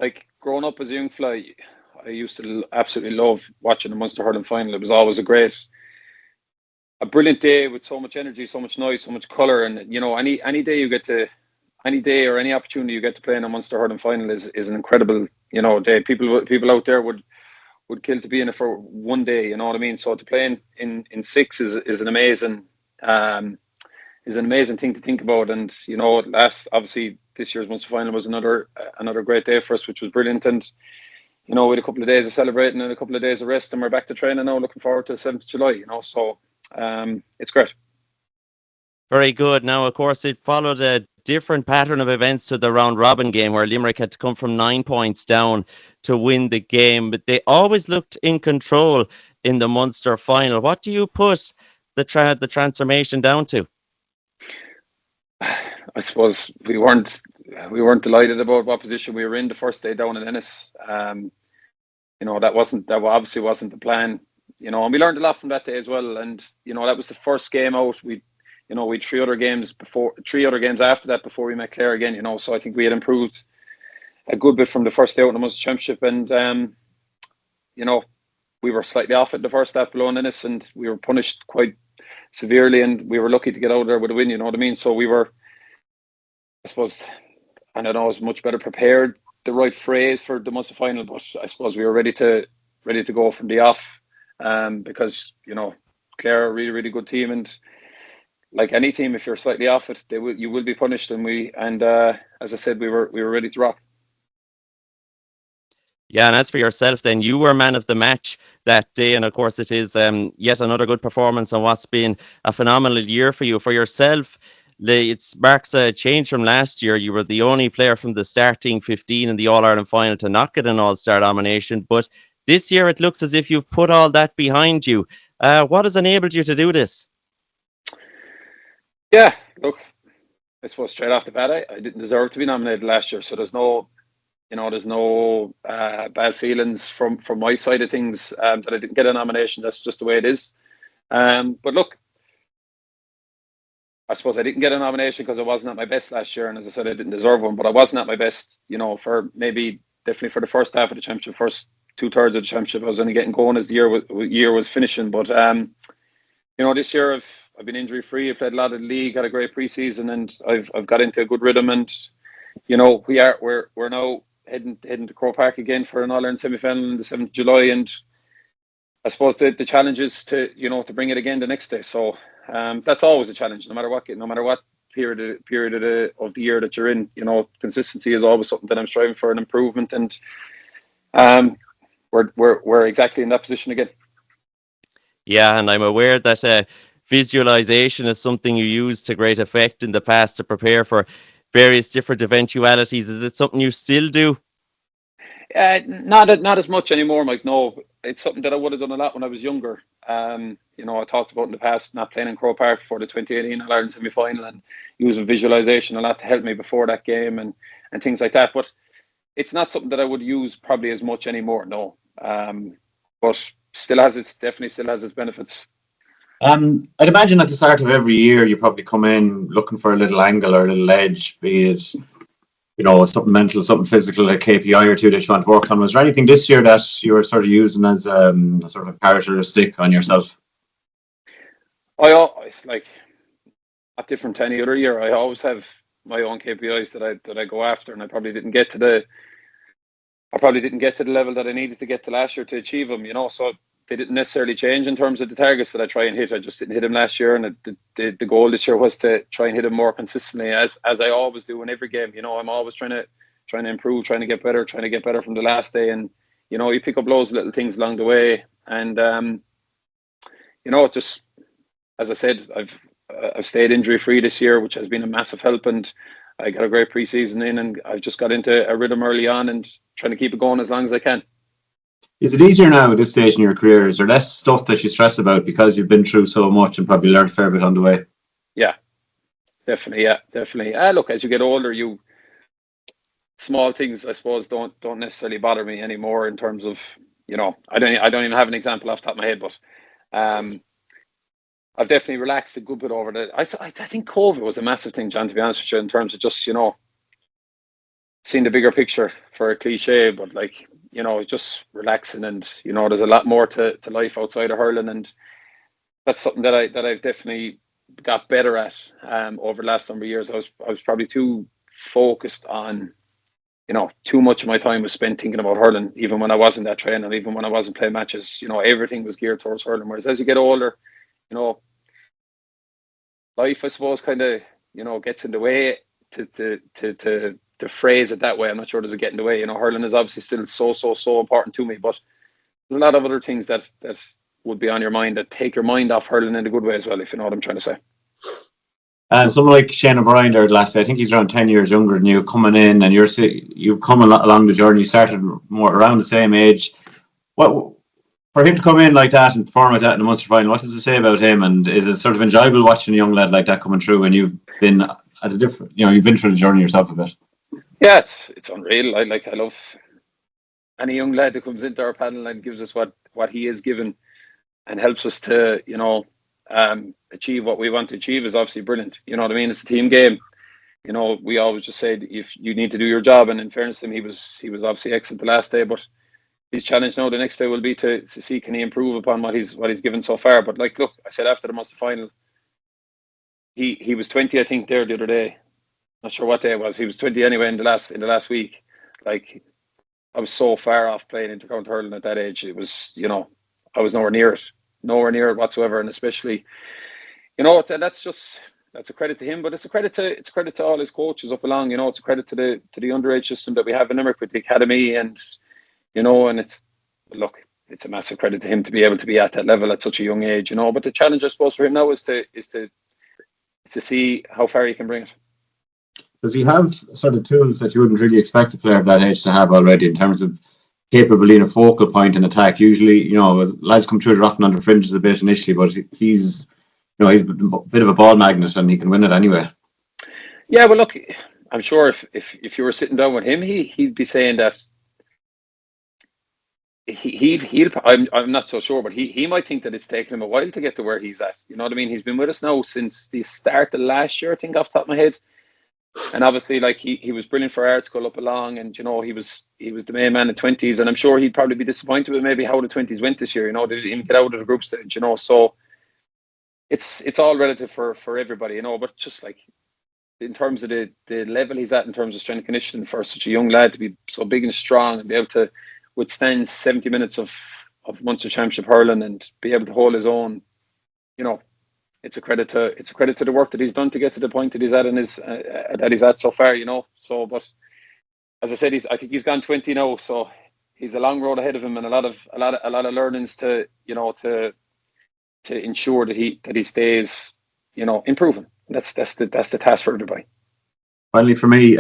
like growing up as a young fella, I used to absolutely love watching the Munster Hurling Final. It was always a brilliant day with so much energy, so much noise, so much colour, and any day you get to, any day or any opportunity you get to play in a Munster Hurling Final is an incredible day. People out there would kill to be in it for one day. You know what I mean? So to play in six is an amazing thing to think about. And last obviously this year's Munster Final was another great day for us, which was brilliant. And we had a couple of days of celebrating and a couple of days of rest, and we're back to training now. Looking forward to the 7th of July. So it's great. Very good. Now, of course, it followed a different pattern of events to the round robin game, where Limerick had to come from 9 points down to win the game, but they always looked in control in the Munster Final. What do you put the transformation down to? I suppose we weren't delighted about what position we were in the first day down in Ennis. That obviously wasn't the plan. And we learned a lot from that day as well. And that was the first game out. We had three other games after that before we met Clare again. So I think we had improved a good bit from the first day out in the Munster Championship, and we were slightly off it the first half below in Ennis, and we were punished quite severely, and we were lucky to get out there with a win. You know what I mean? So we were, I suppose, I don't know, was much better prepared, the right phrase for the Munster Final, but I suppose we were ready to go from the off, because Clare are a really, really good team, and like any team, if you're slightly off it, you will be punished, and as I said, we were ready to rock. Yeah, and as for yourself, then you were man of the match that day, and of course it is yet another good performance on what's been a phenomenal year for you. For yourself, it marks a change from last year. You were the only player from the starting 15 in the All-Ireland final to not get an All-Star nomination, but this year it looks as if you've put all that behind you. What has enabled you to do this? Yeah, look, I suppose straight off the bat, I didn't deserve to be nominated last year, so there's no bad feelings from my side of things, that I didn't get a nomination. That's just the way it is. But look, I suppose I didn't get a nomination because I wasn't at my best last year, and as I said, I didn't deserve one. But I wasn't at my best, for definitely for the first half of the championship, first 2/3 of the championship. I was only getting going as the year was finishing. But this year I've been injury free. I played a lot of the league, had a great preseason, and I've got into a good rhythm. And we're now heading to Croker Park again for an All-Ireland semi-final on the 7th of July, and I suppose the challenge is to bring it again the next day. So that's always a challenge, no matter what period of the year that you're in. Consistency is always something that I'm striving for, an improvement, and we're exactly in that position again. Yeah, and I'm aware that visualization is something you used to great effect in the past to prepare for various different eventualities. Is it something you still do? Not as much anymore, Mike. No, it's something that I would have done a lot when I was younger. I talked about in the past not playing in Croker Park for the 2018 All-Ireland semi-final, and using visualization a lot to help me before that game and things like that. But it's not something that I would use probably as much anymore. No, but definitely still has its benefits. I'd imagine at the start of every year you probably come in looking for a little angle or a little edge, be it something mental, something physical, a KPI or two that you want to work on. Was there anything this year that you were sort of using as a sort of carrot or a stick on yourself? I always, like, not different to any other year, I always have my own KPIs that I go after, and I probably didn't get to the level that I needed to get to last year to achieve them. So they didn't necessarily change in terms of the targets that I try and hit. I just didn't hit them last year, and the goal this year was to try and hit them more consistently, as I always do in every game. I'm always trying to improve, trying to get better from the last day, and you pick up loads of little things along the way, and just as I said, I've stayed injury free this year, which has been a massive help, and I got a great preseason in, and I've just got into a rhythm early on and trying to keep it going as long as I can. Is it easier now at this stage in your career? Is there less stuff that you stress about because you've been through so much and probably learned a fair bit on the way? Yeah, definitely. Look, as you get older, small things, I suppose, don't necessarily bother me anymore in terms of, I don't even have an example off the top of my head, but I've definitely relaxed a good bit over that. I think COVID was a massive thing, John, to be honest with you, in terms of just, seeing the bigger picture for a cliche, but like, you know, just relaxing, and you know, there's a lot more to life outside of hurling, and that's something that I've definitely got better at over the last number of years. I was probably too focused on, you know, too much of my time was spent thinking about hurling, even when I wasn't at training, even when I wasn't playing matches. You know, everything was geared towards hurling. Whereas as you get older, you know, life, I suppose, kind of, you know, gets in the way to phrase it that way. I'm not sure does it get in the way. You know, hurling is obviously still so important to me, but there's a lot of other things that would be on your mind that take your mind off hurling in a good way as well, if you know what I'm trying to say. And someone like Shane O'Brien there last day, I think he's around 10 years younger than you, coming in, and you've come along the journey. You started more around the same age. What, for him to come in like that and perform like that in the Munster Final, what does it say about him? And is it sort of enjoyable watching a young lad like that coming through when you've been at a different, you know, you've been through the journey yourself a bit? Yeah, it's unreal. I love any young lad that comes into our panel and gives us what he is given and helps us to, you know, achieve what we want to achieve is obviously brilliant. You know what I mean? It's a team game. You know, we always just say if you need to do your job, and in fairness to him, he was obviously excellent the last day, but his challenge now the next day will be to see can he improve upon what he's given so far. But like, look, I said after the Munster Final, he was 20, I think, there the other day. Not sure what day it was. He was 20 anyway in the last week. Like, I was so far off playing intercounty hurling at that age. It was, you know, I was nowhere near it whatsoever. And especially, you know, that's a credit to him, but it's a credit to all his coaches up along. You know, it's a credit to the underage system that we have in Limerick with the academy, and you know, and it's a massive credit to him to be able to be at that level at such a young age. You know, but the challenge, I suppose, for him now is to see how far he can bring it. Does he have sort of tools that you wouldn't really expect a player of that age to have already, in terms of capable being a focal point in attack? Usually, you know, lads come through, they're often under fringes a bit initially, but he's a bit of a ball magnet and he can win it anyway. Yeah, well, look, I'm sure if you were sitting down with him, he'd be saying that I'm not so sure, but he might think that it's taken him a while to get to where he's at. You know what I mean? He's been with us now since the start of last year, I think, off the top of my head. And obviously, like, he was brilliant for art school up along, and you know, he was the main man in 20s, and I'm sure he'd probably be disappointed with maybe how the 20s went this year. You know, they didn't even get out of the group stage. You know, so it's all relative for everybody. You know, but just like in terms of the level he's at in terms of strength and conditioning for such a young lad to be so big and strong and be able to withstand 70 minutes of Munster Championship hurling and be able to hold his own, you know, it's a credit to the work that he's done to get to the point that he's at and that he's at so far, you know. So, but as I said, I think he's gone 20 now, so he's a long road ahead of him and a lot of learnings to, you know, to ensure that he stays, you know, improving. That's the task for everybody. Finally, for me,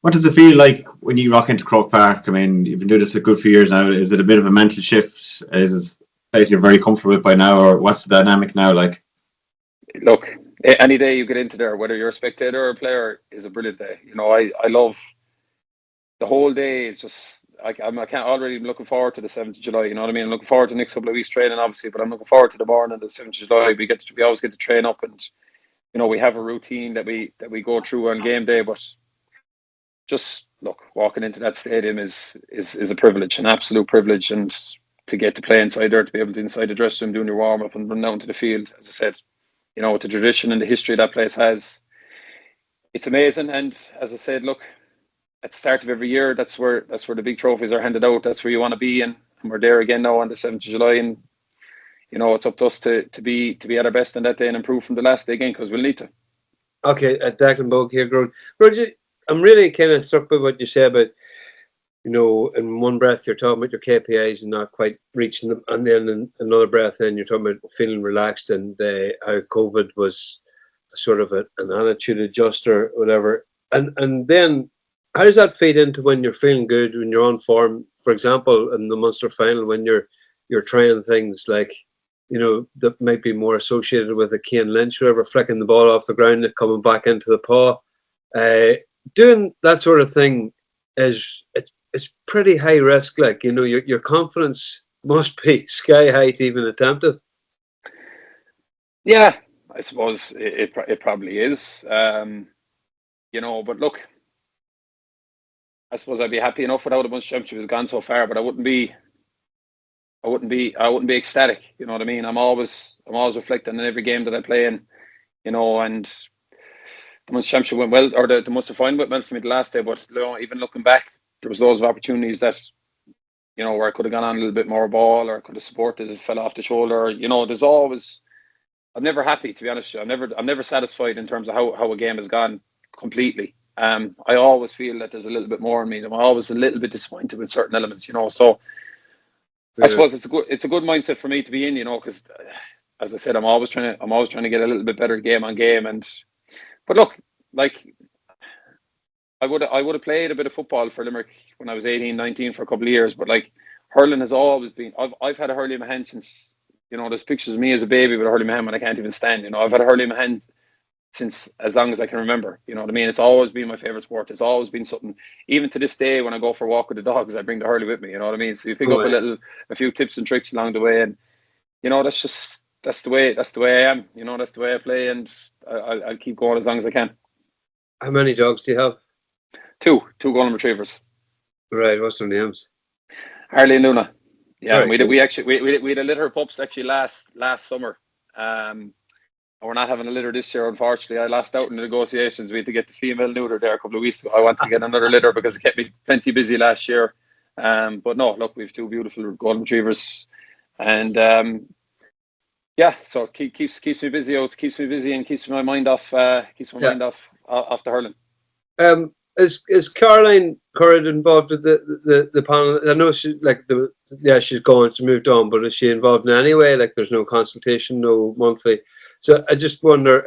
what does it feel like when you rock into Croke Park? I mean, you've been doing this a good few years now. Is it a bit of a mental shift? Is it a place you're very comfortable with by now, or what's the dynamic now like? Look, any day you get into there, whether you're a spectator or a player, is a brilliant day. You know, I love the whole day. It's just I can't already looking forward to the 7th of July. You know what I mean? I'm looking forward to the next couple of weeks training, obviously, but I'm looking forward to the morning of the 7th of July. We always get to train up, and you know, we have a routine that we go through on game day. But just look, walking into that stadium is a privilege, an absolute privilege, and to get to play inside there, to be able to inside the dressing room doing your warm up and run down to the field, as I said. You know, with the tradition and the history that place has, it's amazing. And as I said, look, at the start of every year, that's where the big trophies are handed out. That's where you want to be, and we're there again now on the 7th of July. And you know, it's up to us to be at our best on that day and improve from the last day again, because we'll need to. Okay, at Declan Bogue here, Roger, I'm really kind of struck by what you say about, you know, in one breath you're talking about your KPIs and not quite reaching them, and then in another breath then you're talking about feeling relaxed and how COVID was sort of an attitude adjuster, whatever. And then how does that feed into when you're feeling good, when you're on form? For example, in the Munster Final, when you're trying things like, you know, that might be more associated with a Cian Lynch, whatever, flicking the ball off the ground and coming back into the paw. Doing that sort of thing it's pretty high risk. Like, you know, your confidence must be sky high to even attempt it. Yeah, I suppose it probably is. You know, but look, I suppose I'd be happy enough without a Munster Championship has gone so far, but I wouldn't be ecstatic. You know what I mean? I'm always reflecting on every game that I play in, you know, and the Munster Championship went well, or the Munster Final went well for me the last day, but you know, even looking back, there was loads of opportunities that, you know, where I could have gone on a little bit more ball, or I could have supported it, fell off the shoulder. You know, there's always, I'm never happy, to be honest with you. I'm never satisfied in terms of how a game has gone completely. I always feel that there's a little bit more in me. I'm always a little bit disappointed with certain elements, you know. So I suppose it's a good mindset for me to be in, you know, because as I said, I'm always trying to get a little bit better game on game. But look, like I would have played a bit of football for Limerick when I was 18, 19 for a couple of years, but like hurling has always been. I've had a hurling in my hand since, you know, there's pictures of me as a baby with a hurling in my hand when I can't even stand. You know, I've had a hurling in my hand since as long as I can remember. You know what I mean? It's always been my favourite sport. It's always been something. Even to this day, when I go for a walk with the dogs, I bring the hurley with me. You know what I mean? So you pick up a few tips and tricks along the way, and you know that's the way I am. You know, that's the way I play, and I'll keep going as long as I can. How many dogs do you have? Two golden retrievers. Right. What's their names? Harley and Luna. Yeah, Very we had a litter of pups actually last summer. We're not having a litter this year, unfortunately. I lost out in the negotiations. We had to get the female neuter there a couple of weeks ago. I wanted to get another litter because it kept me plenty busy last year. But no, look, we have two beautiful golden retrievers, and yeah, so keeps me busy out, keeps me busy, and keeps my mind off mind off the hurling. Is Caroline Curran involved with the panel? I know she's gone, she moved on, but is she involved in any way? Like, there's no consultation, no monthly. So I just wonder,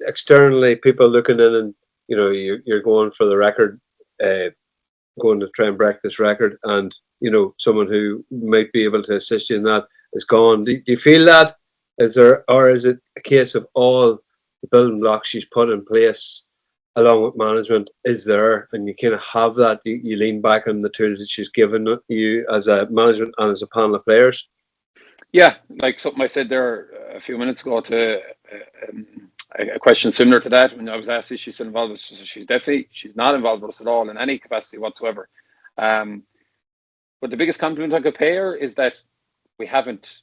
externally, people looking in, and you know, you're going for the record, going to try and break this record, and you know, someone who might be able to assist you in that is gone. Do you feel that? Is it a case of all the building blocks she's put in place, along with management, is there, and you kind of have that? You lean back on the tools that she's given you as a management and as a panel of players? Yeah, like something I said there a few minutes ago to a question similar to that, when I was asked if she's still involved with us. She's not involved with us at all in any capacity whatsoever. But the biggest compliment I could pay her is that we haven't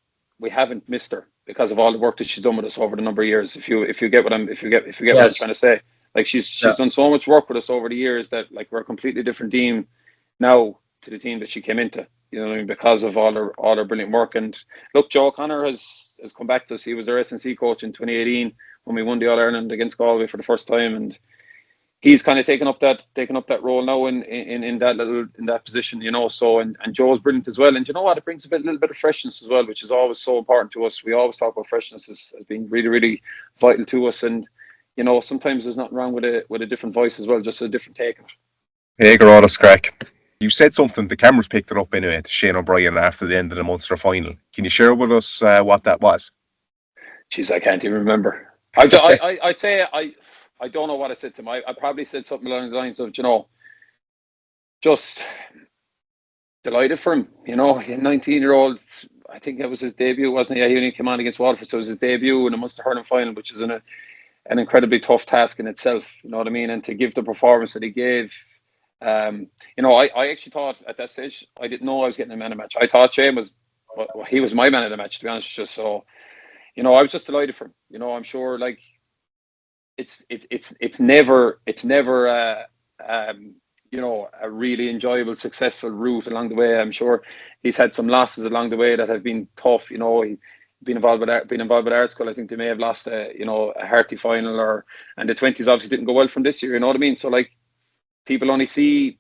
missed her because of all the work that she's done with us over the number of years. If you get what I'm what I'm trying to say. Like she's done so much work with us over the years that like we're a completely different team now to the team that she came into. You know what I mean? Because of all her brilliant work. And look, Joe O'Connor has come back to us. He was our SNC coach in 2018 when we won the All Ireland against Galway for the first time, and he's kind of taken up that role now in that position. You know, so and Joe's brilliant as well. And you know what? It brings a little bit of freshness as well, which is always so important to us. We always talk about freshness as being really, really vital to us. And you know, sometimes there's nothing wrong with a different voice as well, just a different take on it. Hey, Gearóid, crack. You said something, the cameras picked it up anyway, to Shane O'Brien after the end of the Munster Final. Can you share with us what that was? Jeez, I can't even remember. I'd say I don't know what I said to him. I probably said something along the lines of, you know, just delighted for him. You know, a 19-year-old, I think that was his debut, wasn't he? Yeah, he only came on against Waterford, so it was his debut in the Munster Hurling Final, which is an incredibly tough task in itself. You know what I mean? And to give the performance that he gave, you know, I actually thought at that stage, I didn't know I was getting a man of the match. I thought Shane he was my man of the match, to be honest. Just so, you know, I was just delighted for him. You know, I'm sure like it's never you know, a really enjoyable, successful route along the way. I'm sure he's had some losses along the way that have been tough. You know, he's been involved with Art School. I think they may have lost a Hegarty final, and the 20s obviously didn't go well from this year. You know what I mean? So like, people only see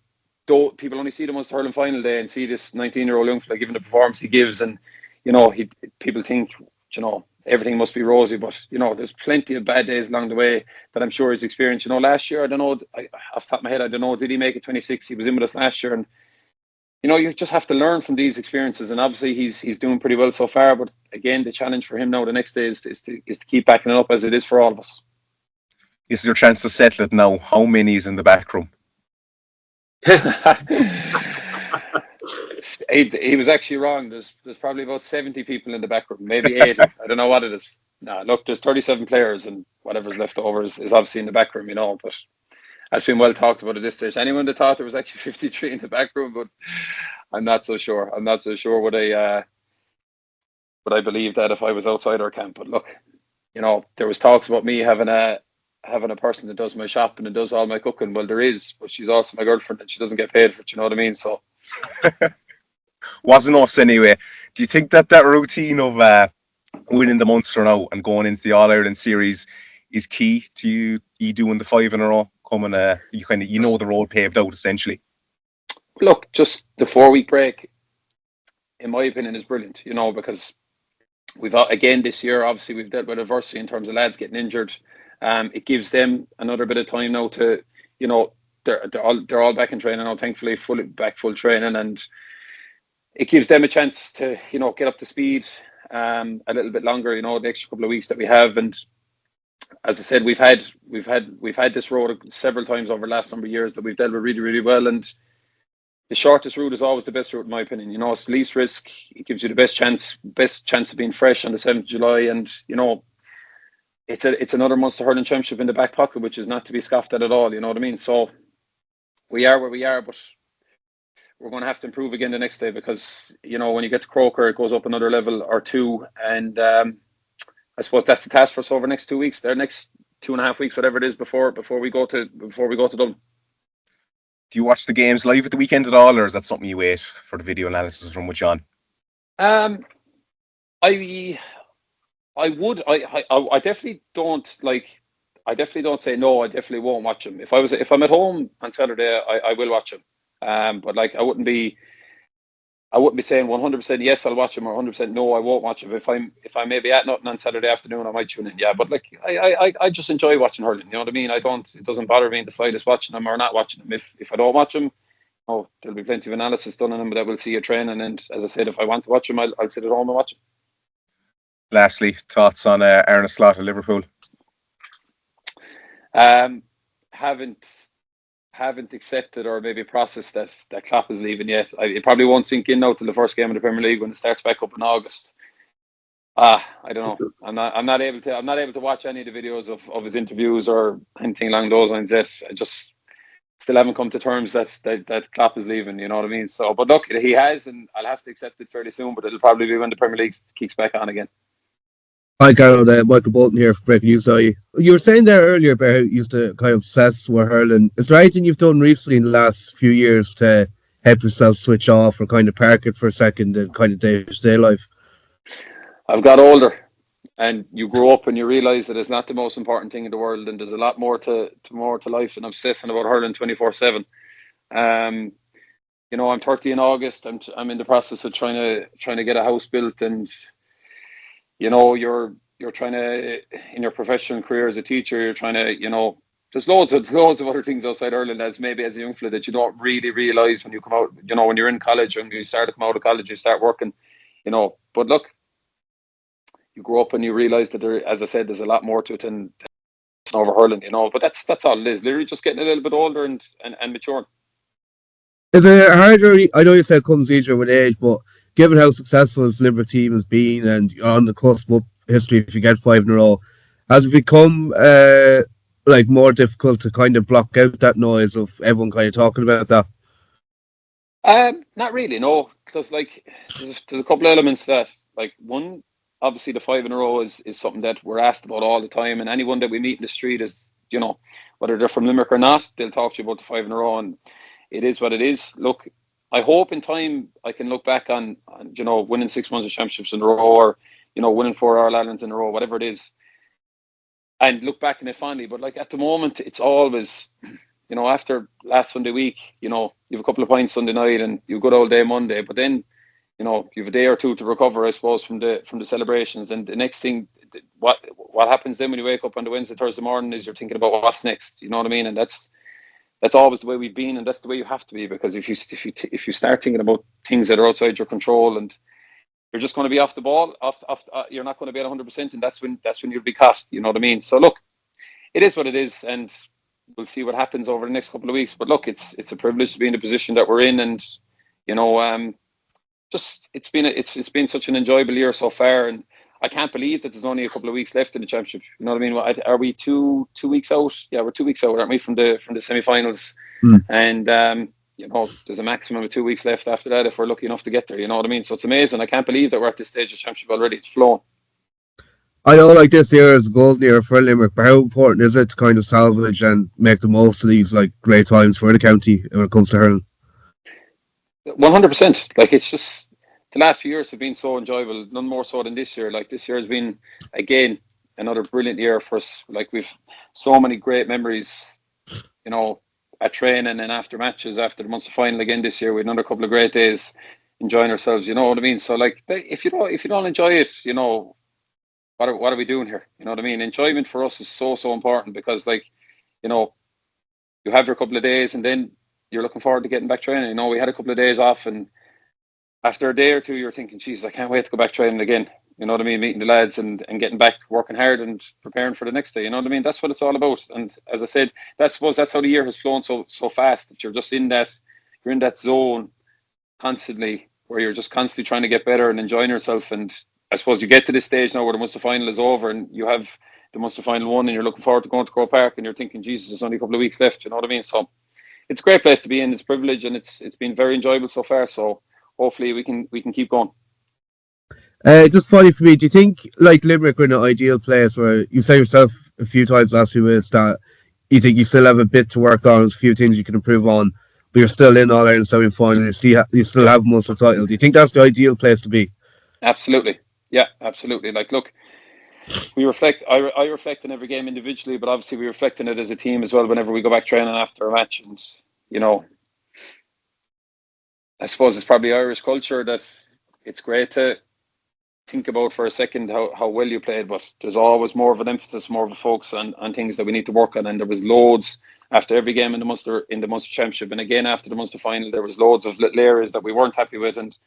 the Munster Hurling Final day and see this 19-year-old young fella giving the performance he gives, and you know, people think, you know, everything must be rosy, but you know, there's plenty of bad days along the way that I'm sure he's experienced. You know, last year, I don't know, off the top of my head, I don't know, did he make it 26? He was in with us last year, and you know, you just have to learn from these experiences. And obviously, he's doing pretty well so far. But again, the challenge for him now the next day is to keep backing it up, as it is for all of us. Is there a chance to settle it now? How many is in the back room? He was actually wrong. There's probably about 70 people in the back room, maybe 80. I don't know what it is. No, look, there's 37 players, and whatever's left over is obviously in the back room, you know. But That's been well talked about at this stage. Anyone that thought there was actually 53 in the back room, but I'm not so sure. I'm not so sure would I believe that if I was outside our camp. But look, there was talks about me having a person that does my shopping and does all my cooking. Well, there is, but she's also my girlfriend and she doesn't get paid for it. You know what I mean? So wasn't us anyway. Do you think that routine of winning the Munster now and going into the All-Ireland series is key to you doing the 5 in a row? Coming, you know the road paved out essentially. Look, just the 4-week break, in my opinion, is brilliant. Because we've again this year, obviously, we've dealt with adversity in terms of lads getting injured. It gives them another bit of time now to, they're all back in training now, thankfully, full training, and it gives them a chance to, get up to speed a little bit longer. The extra couple of weeks that we have, and as I said, we've had this road several times over the last number of years that we've dealt with really, really well, and the shortest route is always the best route, in my opinion. It's the least risk. It gives you the best chance of being fresh on the 7th of July, and it's another Munster Hurling Championship in the back pocket, which is not to be scoffed at all. You know what I mean? So we are where we are, but we're going to have to improve again the next day, because when you get to Croker, it goes up another level or two, and I suppose that's the task for us over the next 2 weeks. The next 2.5 weeks, whatever it is, before we go to Dublin. Do you watch the games live at the weekend at all, or is that something you wait for the video analysis from with John? I would. I definitely don't I definitely don't say no. I definitely won't watch them. If I'm at home on Saturday, I will watch them. But I wouldn't be saying 100% yes, I'll watch them, or 100% no, I won't watch them. If I'm maybe at nothing on Saturday afternoon, I might tune in. Yeah, but I just enjoy watching hurling. You know what I mean? It doesn't bother me in the slightest watching them or not watching them. If I don't watch them, there'll be plenty of analysis done on them, but I will see a training. And as I said, if I want to watch them, I'll sit at home and watch them. Lastly, thoughts on Ernest Slaughter, Liverpool? Haven't accepted or maybe processed that Klopp is leaving yet. It probably won't sink in now till the first game of the Premier League when it starts back up in August. I don't know. I'm not able to watch any of the videos of his interviews or anything along those lines yet. I just still haven't come to terms that Klopp is leaving. You know what I mean? So, but look, he has, and I'll have to accept it fairly soon. But it'll probably be when the Premier League kicks back on again. Hi, Gearóid. Michael Bolton here for Breaking News. You were saying there earlier about how you used to kind of obsess with hurling. Is there anything you've done recently in the last few years to help yourself switch off or kind of park it for a second and kind of day-to-day life? I've got older, and you grow up and you realise that it's not the most important thing in the world, and there's a lot more to life than obsessing about hurling 24/7. I'm 30 in August. I'm in the process of trying to get a house built, and you're trying to, in your professional career as a teacher, you're trying to, there's loads of other things outside Ireland as maybe as a young fella that you don't really realise when you come out, when you're in college and you start to come out of college, you start working, but look, you grow up and you realise that there, as I said, there's a lot more to it than over hurling, but that's all it is. Literally just getting a little bit older and maturing. Is it harder? I know you said it comes easier with age, but given how successful this Liverpool team has been and you're on the cusp of history, if you get 5 in a row, has it become more difficult to kind of block out that noise of everyone kind of talking about that? Not really, no. Because there's a couple of elements that, one, obviously the 5 in a row is something that we're asked about all the time, and anyone that we meet in the street is, whether they're from Limerick or not, they'll talk to you about the 5 in a row, and it is what it is. Look, I hope in time I can look back on winning 6 Munster championships in a row, or winning 4 All-Irelands in a row, whatever it is, and look back on it fondly. But at the moment, it's always, after last Sunday week, you have a couple of pints Sunday night and you have a good old day Monday, but then you have a day or two to recover, I suppose, from the celebrations. And the next thing, what happens then when you wake up on the Wednesday, Thursday morning is you're thinking about what's next. You know what I mean? And that's always the way we've been, and that's the way you have to be, because if you start thinking about things that are outside your control, and you're just going to be off the ball, you're not going to be at 100%, and that's when you'll be caught. You know what I mean? So look, it is what it is, and we'll see what happens over the next couple of weeks. But look, it's a privilege to be in the position that we're in, and it's been such an enjoyable year so far, and I can't believe that there's only a couple of weeks left in the championship. You know what I mean? Are we two weeks out? Yeah, we're 2 weeks out, aren't we, from the semi-finals? And there's a maximum of 2 weeks left after that if we're lucky enough to get there. You know what I mean? So it's amazing. I can't believe that we're at this stage of championship already. It's flown. I know, like, this year is a golden year for Limerick, but how important is it to kind of salvage and make the most of these like great times for the county when it comes to hurling? 100%. Like, it's just the last few years have been so enjoyable, none more so than this year. Like, this year has been, again, another brilliant year for us. Like, we've so many great memories, at training and after matches, after the Munster Final again this year. We had another couple of great days enjoying ourselves, you know what I mean? So, like, if you don't enjoy it, what are we doing here? You know what I mean? Enjoyment for us is so important, because, like, you have your couple of days and then you're looking forward to getting back training. We had a couple of days off, and after a day or two, you're thinking, Jesus, I can't wait to go back training again. You know what I mean? Meeting the lads and getting back, working hard and preparing for the next day. You know what I mean? That's what it's all about. And as I said, I suppose that's how the year has flown so fast, that you're just in that zone constantly, where you're just constantly trying to get better and enjoying yourself. And I suppose you get to this stage now where the Munster Final is over and you have the Munster Final won, and you're looking forward to going to Croker Park, and you're thinking, Jesus, there's only a couple of weeks left. You know what I mean? So it's a great place to be in. It's a privilege, and it's been very enjoyable so far. So hopefully we can keep going. Just funny for me, do you think like Limerick are in an ideal place where you say yourself a few times last few minutes that you think you still have a bit to work on, there's a few things you can improve on, but you're still in All Ireland semi-final, you still have a Munster title? Do you think that's the ideal place to be? Absolutely. Yeah, absolutely. Like, look, we reflect. I reflect on every game individually, but obviously we reflect on it as a team as well whenever we go back training after a match. And I suppose it's probably Irish culture that it's great to think about for a second how well you played, but there's always more of an emphasis, more of a focus on things that we need to work on. And there was loads after every game in the Munster Championship, and again after the Munster Final, there was loads of little areas that we weren't happy with, and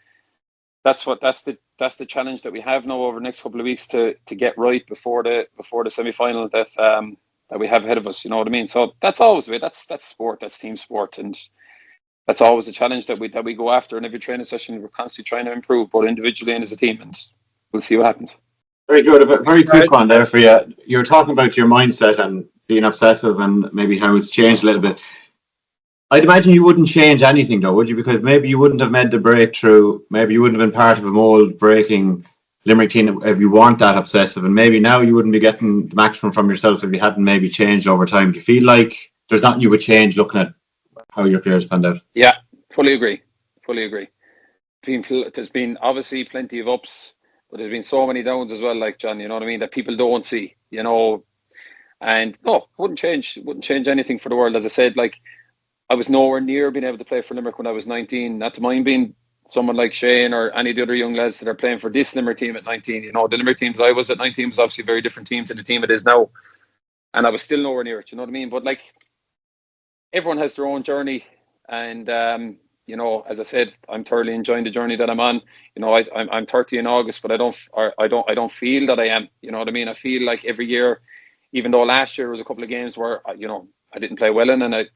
that's the challenge that we have now over the next couple of weeks to get right before the semi-final that we have ahead of us. You know what I mean? So that's always the way. That's sport. That's team sport, and that's always a challenge that we go after in every training session. We're constantly trying to improve, both individually and as a team, and we'll see what happens. Very good. A very quick one there for you. You're talking about your mindset and being obsessive and maybe how it's changed a little bit. I'd imagine you wouldn't change anything though, would you? Because maybe you wouldn't have made the breakthrough. Maybe you wouldn't have been part of a mold-breaking Limerick team if you weren't that obsessive. And maybe now you wouldn't be getting the maximum from yourself if you hadn't maybe changed over time. Do you feel like there's nothing you would change looking at how your career's panned out? Yeah, fully agree. There's been obviously plenty of ups, but there's been so many downs as well, like John, you know what I mean, that people don't see, and no, wouldn't change anything for the world. As I said, like, I was nowhere near being able to play for Limerick when I was 19, not to mind being someone like Shane or any of the other young lads that are playing for this Limerick team at 19. The Limerick team that I was at 19 was obviously a very different team to the team it is now, and I was still nowhere near it, you know what I mean? But like, everyone has their own journey, and as I said, I'm thoroughly enjoying the journey that I'm on. I'm 30 in August, but I don't feel that I am. You know what I mean? I feel like every year, even though last year was a couple of games where I didn't play well in, and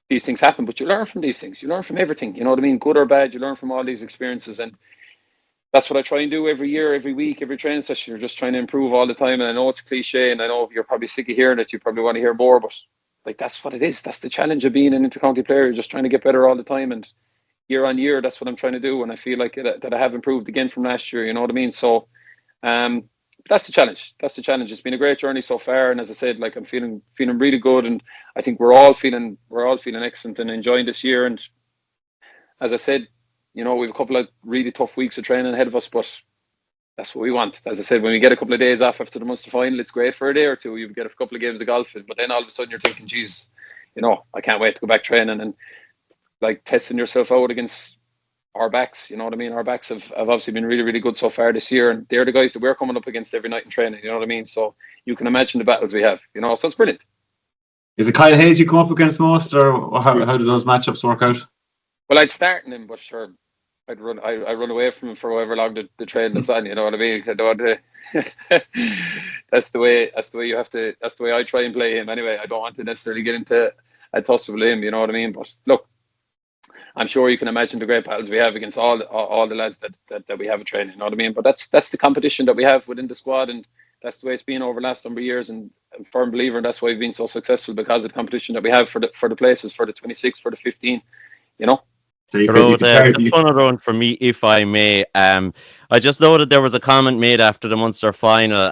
these things happen, but you learn from these things. You learn from everything. You know what I mean? Good or bad, you learn from all these experiences, and that's what I try and do every year, every week, every training session. You're just trying to improve all the time, and I know it's cliche, and I know you're probably sick of hearing it. You probably want to hear more, but like, that's what it is. That's the challenge of being an intercounty player. You're just trying to get better all the time, and year on year, that's what I'm trying to do. And I feel like that I have improved again from last year. You know what I mean? So, that's the challenge. It's been a great journey so far, and as I said, like, I'm feeling really good, and I think we're all feeling excellent and enjoying this year. And as I said, we have a couple of really tough weeks of training ahead of us, but that's what we want. As I said, when we get a couple of days off after the Munster Final, it's great for a day or two. You get a couple of games of golf, but then all of a sudden you're thinking, Jesus, I can't wait to go back training, and like testing yourself out against our backs. You know what I mean? Our backs have obviously been really, really good so far this year, and they're the guys that we're coming up against every night in training. You know what I mean? So you can imagine the battles we have. So it's brilliant. Is it Kyle Hayes you come up against most, or how do those matchups work out? Well, I'd start in him, but sure, I run away from him for however long the training is on. You know what I mean? I don't want to, that's the way you have to. That's the way I try and play him. Anyway, I don't want to necessarily get into a tussle with him. You know what I mean? But look, I'm sure you can imagine the great battles we have against all the lads that we have a training. You know what I mean? But that's the competition that we have within the squad, and that's the way it's been over the last number of years. And I'm a firm believer, and that's why we've been so successful, because of the competition that we have for the places, for the 26, for the 15. You know. So you Gearóid, could just one around for me, if I may. I just noted there was a comment made after the Munster final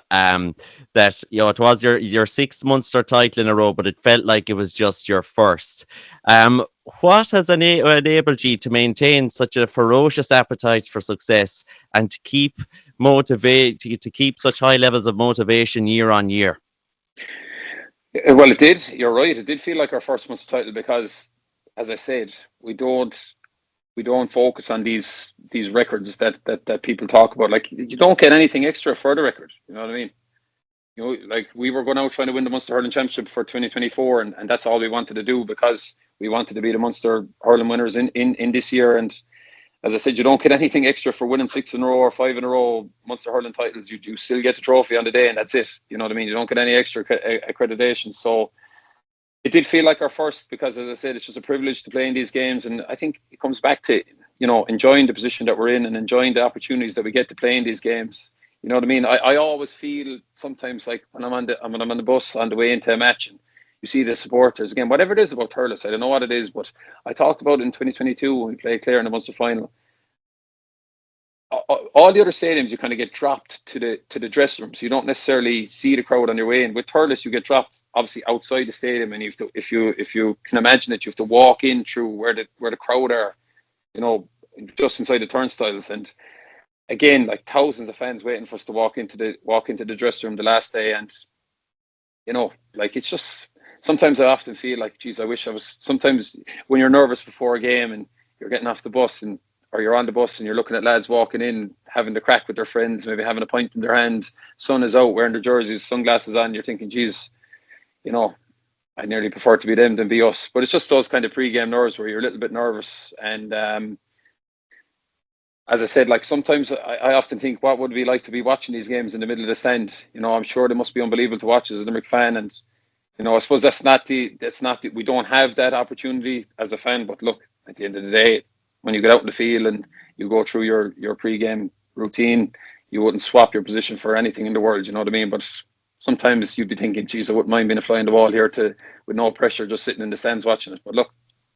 that it was your sixth Munster title in a row, but it felt like it was just your first. What has enabled you to maintain such a ferocious appetite for success and to keep such high levels of motivation year on year? Well, it did. You're right. It did feel like our first Munster title because, as I said, we don't focus on these records that people talk about. Like, you don't get anything extra for the record. You know what I mean? You know, like, we were going out trying to win the Munster Hurling Championship for 2024, and that's all we wanted to do, because we wanted to be the Munster Hurling winners in this year. And as I said, you don't get anything extra for winning 6 in a row or 5 in a row Munster Hurling titles. You still get the trophy on the day, and that's it. You know what I mean? You don't get any extra accreditation. So it did feel like our first, because, as I said, it's just a privilege to play in these games. And I think it comes back to, enjoying the position that we're in and enjoying the opportunities that we get to play in these games. You know what I mean? I always feel sometimes like when I'm on the bus on the way into a match, and you see the supporters, again, whatever it is about Thurles, I don't know what it is, but I talked about it in 2022 when we played Clare in the Munster Final. All the other stadiums, you kind of get dropped to the dressing room, so you don't necessarily see the crowd on your way in. With Thurles, you get dropped obviously outside the stadium, and you have to, if you can imagine it, you have to walk in through where the crowd are, just inside the turnstiles. And again, like, thousands of fans waiting for us to walk into the dressing room the last day. And like, it's just, sometimes I often feel like, geez, I wish I was. Sometimes when you're nervous before a game and you're getting off the bus or you're on the bus and you're looking at lads walking in, having the crack with their friends, maybe having a pint in their hand, sun is out, wearing their jerseys, sunglasses on, you're thinking, geez, I nearly prefer to be them than be us. But it's just those kind of pre-game nerves where you're a little bit nervous. And as I said, like, sometimes I often think, what would it be like to be watching these games in the middle of the stand? I'm sure they must be unbelievable to watch as a Limerick fan. And I suppose that's not we don't have that opportunity as a fan. But look, at the end of the day, when you get out in the field and you go through your pre-game routine, you wouldn't swap your position for anything in the world. You know what I mean? But sometimes you'd be thinking, geez, I wouldn't mind being a fly on the wall here with no pressure, just sitting in the stands watching it. But look,